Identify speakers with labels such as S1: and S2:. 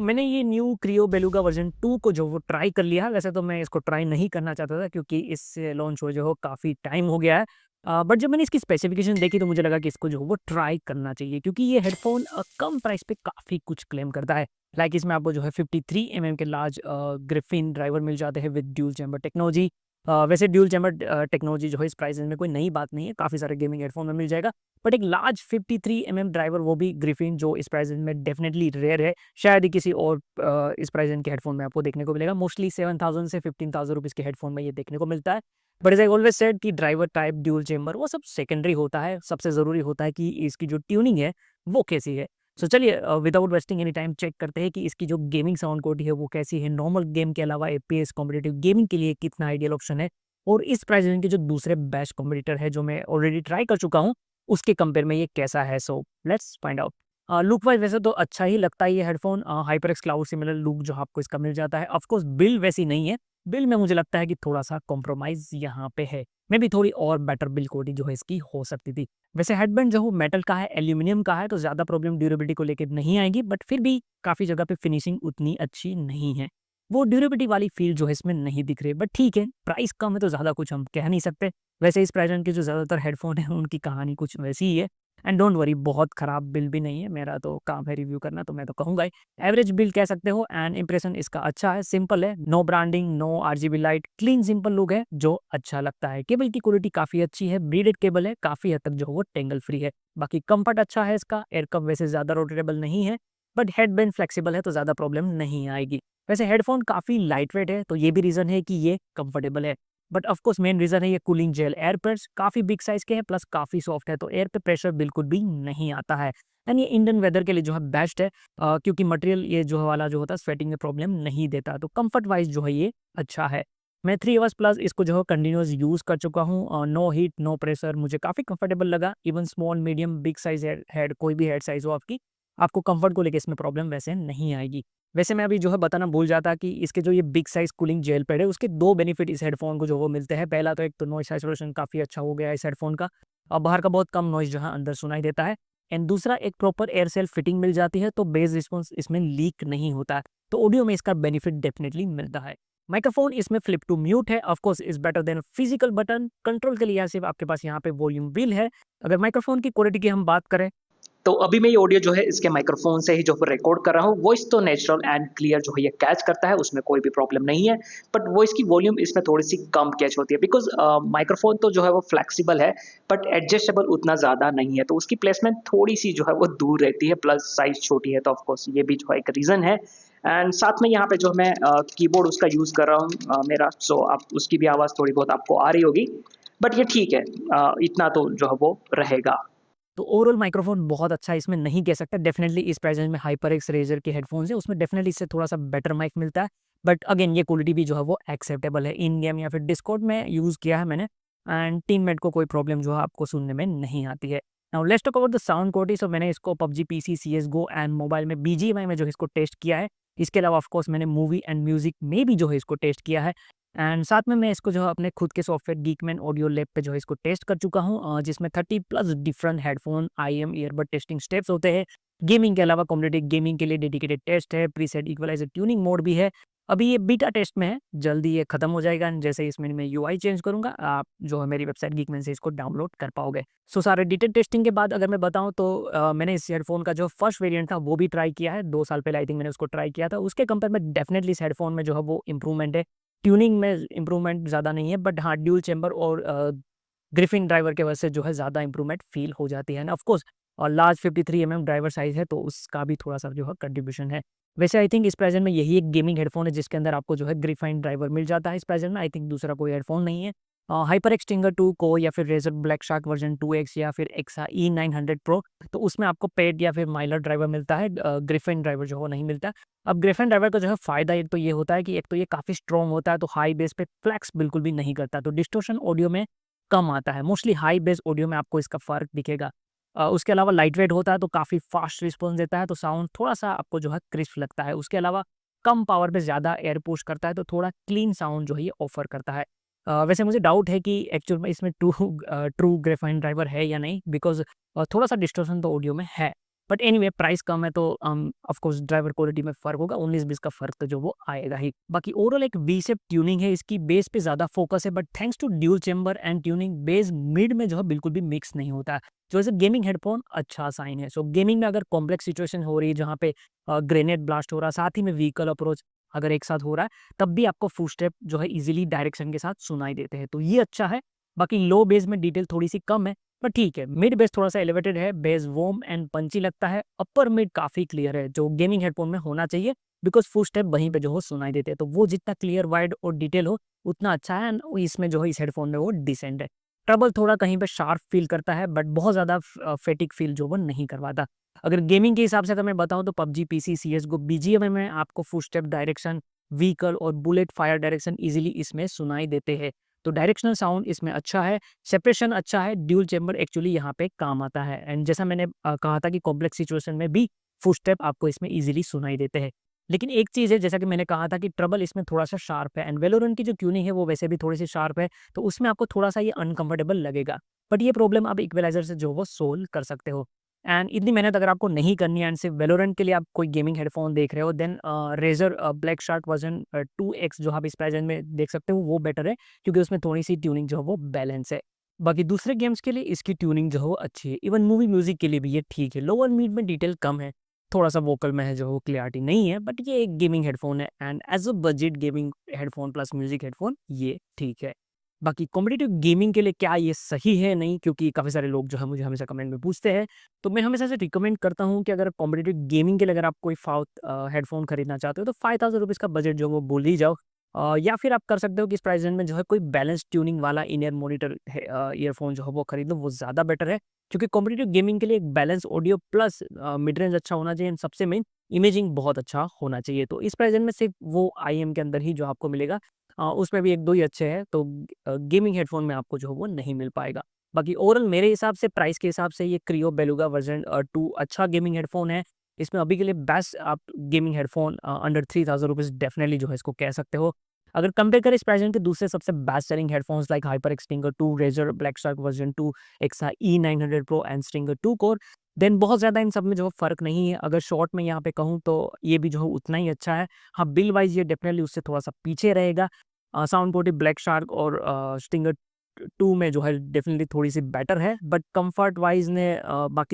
S1: मैंने ये new Creo beluga version 2 को जो वो ट्राई कर लिया है। वैसे तो मैं इसको ट्राई नहीं करना चाहता था क्योंकि इससे लॉन्च हुए जो हो काफ़ी टाइम हो गया है। बट जब मैंने इसकी स्पेसिफिकेशन देखी तो मुझे लगा कि इसको जो वो ट्राई करना चाहिए क्योंकि ये हेडफ़ोन कम प्राइस पे काफ़ी कुछ क्लेम करता है। लाइक इसमें आपको जो है 53 एमएम के लार्ज ग्रिफिन ड्राइवर मिल जाते हैं विद ड्यूल चैम्बर टेक्नोलॉजी। वैसे ड्यूल चैम्बर टेक्नोलॉजी जो है इस प्राइस रेंज में कोई नई बात नहीं है, काफ़ी सारे गेमिंग हेडफ़ोन में मिल जाएगा। बट एक लार्ज 53 एमएम ड्राइवर वो भी ग्रिफिन जो इस प्राइस रेंज में डेफिनिटली रेयर है। शायद ही किसी और इस प्राइस रेंज के हेडफ़ोन में आपको देखने को मिलेगा। मोस्टली 7000 से 15000 रुपीज़ के हेडफ़ोन में ये देखने को मिलता है। But as I always said कि ड्राइवर टाइप, ड्यूल चैम्बर वो सब सेकेंडरी होता है। सबसे ज़रूरी होता है कि इसकी जो ट्यूनिंग है वो कैसी है। सो चलिए without wasting any time check करते हैं कि इसकी जो गेमिंग साउंड क्वालिटी है वो कैसी है। नॉर्मल गेम के अलावा एपीएस कॉम्पिटिटिव गेमिंग के लिए कितना आइडियल ऑप्शन है और इस प्राइस रेंज के जो दूसरे बेस्ट कॉम्पिटिटर है जो मैं ऑलरेडी ट्राई कर चुका हूँ, उसके कंपेयर में ये कैसा है। So let's find out. Look wise वैसे तो अच्छा ही लगता है ये headphone. HyperX cloud similar look जो आपको इसका मिल जाता है। ऑफ कोर्स बिल्ड वैसी नहीं है। बिल्ड में मुझे लगता है कि थोड़ा-सा कॉम्प्रोमाइज़ यहाँ पे है। मेबी थोड़ी और बेटर बिल्ड क्वालिटी जो है इसकी हो सकती थी। वैसे हेडबैंड जो वो मेटल का है, एल्यूमीनियम का है तो ज़्यादा प्रॉब्लम ड्यूरेबिलिटी को लेके नहीं आएगी, बट फिर भी काफ़ी जगह पे फिनिशिंग उतनी अच्छी नहीं है। वो ड्यूरेबिलिटी वाली फ़ील जो है इसमें नहीं दिख रही, बट ठीक है, प्राइस कम है तो ज़्यादा कुछ हम कह नहीं सकते। वैसे इस प्राइस रेंज के जो ज़्यादातर हेडफ़ोन हैं उनकी कहानी कुछ वैसी ही है। एंड डोंट वरी, बहुत खराब बिल्ड भी नहीं है। मेरा तो काम है रिव्यू करना, तो मैं तो कहूँगा ही। एवरेज बिल्ड कह सकते हो एंड इंप्रेशन इसका अच्छा है, सिंपल है, no branding, no RGB light, clean simple look है जो अच्छा लगता है। केबल की क्वालिटी काफ़ी अच्छी है, ब्रीडेड केबल है, काफ़ी हद तक जो वो टेंगल फ्री है। बाकी कंफर्ट अच्छा है इसका, एयर कप वैसे ज़्यादा रोटेटेबल नहीं है, बट हेडबैंड फ्लेक्सिबल है तो ज़्यादा प्रॉब्लम नहीं आएगी। वैसे हेडफ़ोन काफ़ी लाइटवेट है, तो ये भी रीज़न है कि ये कंफर्टेबल है। But of course main reason है ये कूलिंग जेल एयरपैड्स काफ़ी बिग साइज़ के हैं प्लस काफ़ी सॉफ्ट है, तो एयर पे प्रेशर बिल्कुल भी नहीं आता है। एंड ये इंडियन वेदर के लिए जो है बेस्ट है, क्योंकि मटेरियल ये जो वाला जो होता है स्वेटिंग में प्रॉब्लम नहीं देता, तो कम्फर्ट वाइज़ जो है ये अच्छा है। मैं 3 अवर्स प्लस इसको जो है कंटिन्यूअस यूज़ कर चुका हूँ। नो हीट, नो प्रेशर, मुझे काफ़ी कंफर्टेबल लगा। Even small, medium, big size head कोई भी हेड साइज़ हो आपकी, आपको कम्फर्ट को लेके इसमें प्रॉब्लम वैसे नहीं आएगी। वैसे मैं अभी जो है बताना भूल जाता कि इसके जो ये big size cooling gel pad है, उसके 2 बेनिफिट इस हेडफ़ोन को जो वो मिलते हैं। पहला तो एक तो नॉइज़ आइसोलेशन काफ़ी अच्छा हो गया है इस हेडफ़ोन का। बाहर का बहुत कम नॉइज़ जो है अंदर सुनाई देता है। एंड दूसरा एक प्रॉपर एयर सेल फिटिंग मिल जाती है, तो बेस रिस्पॉन्स इसमें लीक नहीं होता है। तो ऑडियो में इसका बेनिफिट डेफ़िनिटली मिलता है। माइक्रोफ़ोन इसमें फ्लिप टू म्यूट है, of course is better than physical button. Control के लिए यहाँ सिर्फ़ आपके पास यहाँ पे वॉल्यूम व्हील है। अगर माइक्रोफ़ोन की क्वालिटी की हम बात करें,
S2: तो अभी मैं ये ऑडियो जो है इसके माइक्रोफोन से ही जो है रिकॉर्ड कर रहा हूँ। वॉइस तो नेचुरल एंड क्लियर जो है ये कैच करता है, उसमें कोई भी प्रॉब्लम नहीं है। बट वॉइस की वॉल्यूम इसमें थोड़ी-सी कम कैच होती है बिकॉज़ माइक्रोफोन तो जो है वो फ्लेक्सिबल है बट एडजस्टेबल उतना ज़्यादा नहीं है। तो उसकी प्लेसमेंट थोड़ी-सी जो है वो दूर रहती है, प्लस साइज़ छोटी है, तो ऑफ कोर्स ये भी जो है एक रीज़न है। एंड साथ में यहाँ पे जो मैं कीबोर्ड उसका यूज़ कर रहा हूँ मेरा, सो आप उसकी भी आवाज़ थोड़ी बहुत आपको आ रही होगी। बट ये ठीक है, इतना तो जो है वो रहेगा।
S1: तो ओवरऑल माइक्रोफ़ोन बहुत अच्छा है, इसमें नहीं कह सकता। डेफ़िनिटली इस प्राइस रेंज में हाइपरएक्स रेज़र के हेडफ़ोन्स हैं, उसमें डेफ़िनिटली इससे थोड़ा-सा बेटर माइक मिलता है। बट अगेन ये क्वालिटी भी जो है वो एक्सेप्टेबल है। इन गेम या फिर डिस्कॉर्ड में यूज़ किया है मैंने एंड टीममेट को कोई प्रॉब्लम जो है आपको सुनने में नहीं आती है। Now let's talk about the sound quality. So मैंने इसको PUBG, PC, CSGO and mobile में बीजीएमआई में जो है इसको टेस्ट किया है। इसके अलावा ऑफ कोर्स मैंने मूवी एंड म्यूज़िक में भी जो है इसको टेस्ट किया है। एंड साथ में मैं इसको जो है अपने खुद के सॉफ्टवेयर गीकमैन ऑडियो लैब पे जो है इसको टेस्ट कर चुका हूँ, जिसमें 30 plus different headphone, IEM, earbud testing steps होते हैं। गेमिंग के अलावा कॉम्पिटिटिव गेमिंग के लिए डेडिकेटेड टेस्ट है, प्रीसेट इक्वलाइजर ट्यूनिंग मोड भी है। अभी ये बीटा टेस्ट में है, जल्दी ये खत्म हो जाएगा एंड जैसे इसमें मैं यूआई चेंज करूँगा, आप जो है मेरी वेबसाइट गीकमैन से इसको डाउनलोड कर पाओगे। सो सारे डिटेल टेस्टिंग के बाद अगर मैं बताऊँ तो मैंने इस हेडफ़ोन का जो फर्स्ट वेरिएंट था वो भी ट्राई किया है, 2 साल पहले आई थिंक मैंने उसको ट्राई किया था। उसके कंपेयर में डेफिनिटली इस हेडफ़ोन में जो है वो इम्प्रूवमेंट है। ट्यूनिंग में इम्प्रूवमेंट ज़्यादा नहीं है, बट हाँ, ड्यूल चैम्बर और ग्रिफिन ड्राइवर की वजह से जो है ज़्यादा इम्प्रूवमेंट फ़ील हो जाती है ना। ऑफ कोर्स और लार्ज 53 एमएम ड्राइवर साइज़ है, तो उसका भी थोड़ा-सा जो है कंट्रीब्यूशन है। वैसे आई थिंक इस प्रेज़ेंट में यही एक गेमिंग हेडफ़ोन है जिसके अंदर आपको जो है ग्रिफाइन ड्राइवर मिल जाता है इस प्रेज़ेंट में। आई थिंक दूसरा कोई हेडफ़ोन नहीं है। हाइपरएक्स स्टिंगर 2 को या फिर razor Black Shark version 2X या फिर एक्सा E900 प्रो, तो उसमें आपको पेड या फिर माइलर ड्राइवर मिलता है। ग्रिफिन ड्राइवर जो है वो नहीं मिलता। अब ग्रिफिन ड्राइवर का जो है फ़ायदा एक तो ये होता है कि एक तो ये काफ़ी स्ट्रॉन्ग होता है, तो हाई बेस पे फ्लेक्स बिल्कुल भी नहीं करता, तो डिस्टॉर्शन ऑडियो में कम आता है। मोस्टली हाई बेस ऑडियो में आपको इसका फ़र्क दिखेगा। उसके अलावा लाइट वेट होता है तो काफ़ी फ़ास्ट रिस्पॉन्स देता है, तो साउंड थोड़ा-सा आपको जो है क्रिस्प लगता है। उसके अलावा कम पावर पे ज़्यादा एयर पुश करता है, तो थोड़ा क्लीन साउंड जो है ये ऑफ़र करता है। वैसे मुझे डाउट है कि एक्चुअल में इसमें ट्रू ग्रेफाइन ड्राइवर है या नहीं, बिकॉज़ थोड़ा-सा डिस्टॉर्शन तो ऑडियो में है। बट एनीवे प्राइस कम है तो ऑफ कोर्स ड्राइवर क्वालिटी में फ़र्क होगा, 19-20 का फ़र्क तो जो वो आएगा ही। बाकी ओवरऑल एक वी शेप ट्यूनिंग है, इसकी बेस पे ज़्यादा फ़ोकस है, but thanks to dual chamber and tuning bass mid में जो है बिल्कुल भी मिक्स नहीं होता है। जो एज़ अ गेमिंग हेडफ़ोन अच्छा साइन है। सो गेमिंग में अगर कॉम्प्लेक्स सिचुएशन हो रही है जहाँ पे ग्रेनेड ब्लास्ट हो रहा है, साथ ही में व्हीकल अप्रोच अगर एक साथ हो रहा है, तब भी आपको फुटस्टेप जो है ईज़िली डायरेक्शन के साथ सुनाई देते हैं। तो ये अच्छा है। बाकी लो बेस में डिटेल थोड़ी-सी कम है, पर ठीक है। मिड बेस थोड़ा-सा एलिवेटेड है, बेस वार्म एंड पंची लगता है, अपर मिड काफ़ी क्लियर है, जो गेमिंग हेडफ़ोन में होना चाहिए बिकॉज़ फुटस्टेप वहीं पे जो हो सुनाई देते हैं। तो वो जितना क्लियर, वाइड और डिटेल हो, उतना अच्छा है एंड इसमें जो है इस हेडफ़ोन में वो डिसेंट है। ट्रबल थोड़ा कहीं पे शार्प फ़ील करता है, बट बहुत ज़्यादा फैटिग फ़ील जो वो नहीं करवाता। अगर गेमिंग के हिसाब से अगर मैं बताऊँ तो पबजी, पीसी, सीएसगो, बीजीएमआई में आपको फुटस्टेप डायरेक्शन, व्हीकल और बुलेट फायर डायरेक्शन ईज़िली इसमें सुनाई देते हैं। तो डायरेक्शनल साउंड इसमें अच्छा है, सेपरेशन अच्छा है, ड्यूल चैम्बर एक्चुअली यहाँ पे काम आता है एंड जैसा मैंने कहा था कि कॉम्प्लेक्स सिचुएशन में भी फुटस्टेप आपको इसमें ईज़िली सुनाई देते हैं। लेकिन एक चीज़ है जैसा कि मैंने कहा था कि ट्रबल इसमें थोड़ा-सा शार्प है एंड वेलोरेंट की जो ट्यूनिंग है वो वैसे भी थोड़ी-सी शार्प है, तो उसमें आपको थोड़ा-सा ये अनकंफर्टेबल लगेगा। बट ये प्रॉब्लम आप इक्वलाइज़र से जो वो सोल्व कर सकते हो। एंड इतनी मेहनत अगर आपको नहीं करनी है एंड सिर्फ वैलोरेंट के लिए आप कोई गेमिंग हेडफ़ोन देख रहे हो then Razer Black Shark version 2X जो आप इस प्राइस रेंज में देख सकते हो वो बेटर है क्योंकि उसमें थोड़ी-सी ट्यूनिंग जो है वो बैलेंस है। बाकी दूसरे गेम्स के लिए इसकी ट्यूनिंग जो है वो अच्छी है। इवन मूवी म्यूज़िक के लिए भी ये ठीक है। लोअर मिड में डिटेल कम है, थोड़ा-सा वोकल में है जो वो क्लैरिटी नहीं है बट ये एक गेमिंग हेडफ़ोन है and as a budget gaming headphone plus music headphone ये ठीक है। बाकी कॉम्पिटिटिव गेमिंग के लिए क्या ये सही है नहीं क्योंकि काफ़ी सारे लोग जो है मुझे हमेशा कमेंट में पूछते हैं। तो मैं हमेशा से रिकमेंड करता हूँ कि अगर कॉम्पिटिटिव गेमिंग के लिए अगर आप कोई हेडफ़ोन खरीदना चाहते हो तो ₹5000 का बजट जो है वो भूल ही जाओ। या फिर आप कर सकते हो कि इस प्राइस रेंज में जो है कोई बैलेंस ट्यूनिंग वाला इन-ईयर मॉनिटर ईयरफ़ोन जो है वो खरीद लो वो ज़्यादा बेटर है। क्योंकि कॉम्पिटिटिव गेमिंग के लिए एक balance audio plus mid range अच्छा होना चाहिए एंड सबसे मेन इमेजिंग बहुत अच्छा होना चाहिए। तो इस प्राइस रेंज में सिर्फ़ वो आईएम के अंदर ही जो आपको मिलेगा उसमें भी 1-2 ही अच्छे हैं, तो गेमिंग हेडफ़ोन में आपको जो है वो नहीं मिल पाएगा। बाकी ओवरऑल मेरे हिसाब से प्राइस के हिसाब से ये क्रियो बेलुगा वर्ज़न 2 अच्छा गेमिंग हेडफ़ोन है। इसमें अभी के लिए बेस्ट आप गेमिंग हेडफ़ोन अंडर ₹3000 डेफ़िनिटली जो है इसको कह सकते हो। अगर कंपेयर करें इस प्राइस रेंज के दूसरे सबसे best selling headphones like HyperX Stinger 2, Razer Black Shark version 2, EKSA E900 pro and Stinger 2 core, then बहुत ज़्यादा इन सब में जो है फ़र्क नहीं है। अगर शॉर्ट में यहाँ पे कहूँ तो ये भी जो है उतना ही अच्छा है। हाँ, बिल वाइज़ ये डेफ़िनिटली उससे थोड़ा-सा पीछे रहेगा। साउंड क्वालिटी ब्लैक शार्क और स्टिंगर 2 में जो है डेफ़िनिटली थोड़ी-सी बेटर है, बट कम्फ़र्ट वाइज़ ने बाकी